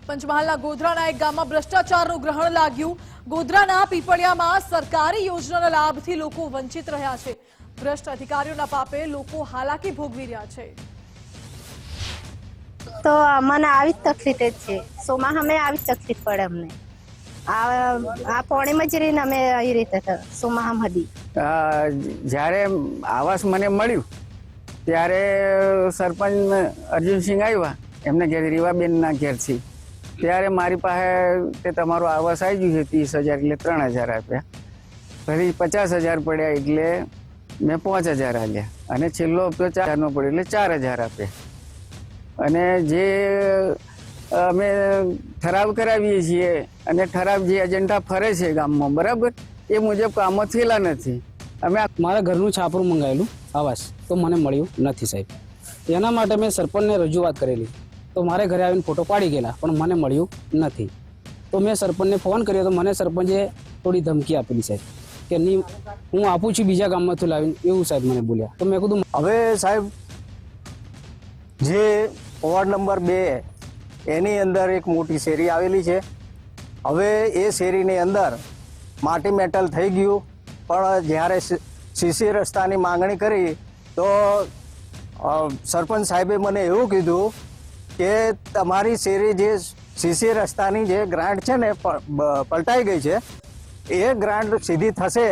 પંચમહાલના ગોધરાના એક ગામમાં ભ્રષ્ટાચારનું ગ્રહણ લાગ્યું। ગોધરાના પીપળિયામાં સરકારી યોજનાના લાભથી લોકો વંચિત રહ્યા છે। ભ્રષ્ટ અધિકારીઓના પાપે લોકો હાલાકી ભોગવી રહ્યા છે। તો મને આવી તકલીફ જ છે। સોમાહામે આવી તકલીફ પડે અમને। આ પોણીમાં જ રહીને અમે આવી રીતે સોમાહામ હતી। જ્યારે આવાસ મને મળ્યું ત્યારે સરપંચ અર્જુનસિંહ આવ્યા, એમને ઘેર રીવાબેનના ઘેરથી। ત્યારે મારી પાસે તે તમારો આવાસ આવી ગયું છે 30,000 એટલે 3,000 આપ્યા, ફરી 50,000 પડ્યા એટલે મેં 5,000 આપ્યા અને છેલ્લો હપ્તો 4,000નો પડ્યો એટલે 4,000 આપ્યા। અને જે અમે ઠરાવ કરાવીએ છીએ અને ઠરાવ જે એજન્ડા ફરે છે ગામમાં, બરાબર, એ મુજબ કામો થયેલા નથી। અમે મારા ઘરનું છાપરું મંગાવેલું આવાસ તો મને મળ્યું નથી સાહેબ। એના માટે મેં સરપંચને રજૂઆત કરેલી તો મારે ઘરે આવીને ફોટો પાડી ગયેલા, પણ મને મળ્યું નથી। તો મેં સરપંચને ફોન કર્યો તો મને સરપંચે થોડી ધમકી આપેલી સાહેબ કે નહીં, હું આપું છું બીજા ગામમાંથી લાવીને, એવું સાહેબ મને બોલ્યા। તો મેં કીધું હવે સાહેબ જે વોર્ડ નંબર 2 એની અંદર એક મોટી શેરી આવેલી છે। હવે એ શેરીની અંદર માટી મેટલ થઈ ગયું, પણ જ્યારે સીસી રસ્તાની માંગણી કરી તો સરપંચ સાહેબે મને એવું કીધું કે તમારી શેરી જે સીસી રસ્તાની જે ગ્રાન્ટ છે ને પલટાઈ ગઈ છે, એ ગ્રાન્ટ સીધી થશે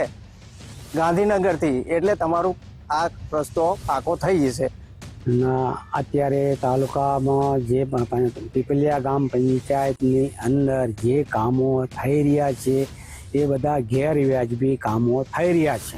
ગાંધીનગરથી, એટલે તમારું આ રસ્તો પાકો થઈ જશે। અત્યારે તાલુકામાં જે પણ પીપલિયા ગામ પંચાયતની અંદર જે કામો થઈ રહ્યા છે એ બધા ગેરવ્યાજબી કામો થઈ રહ્યા છે।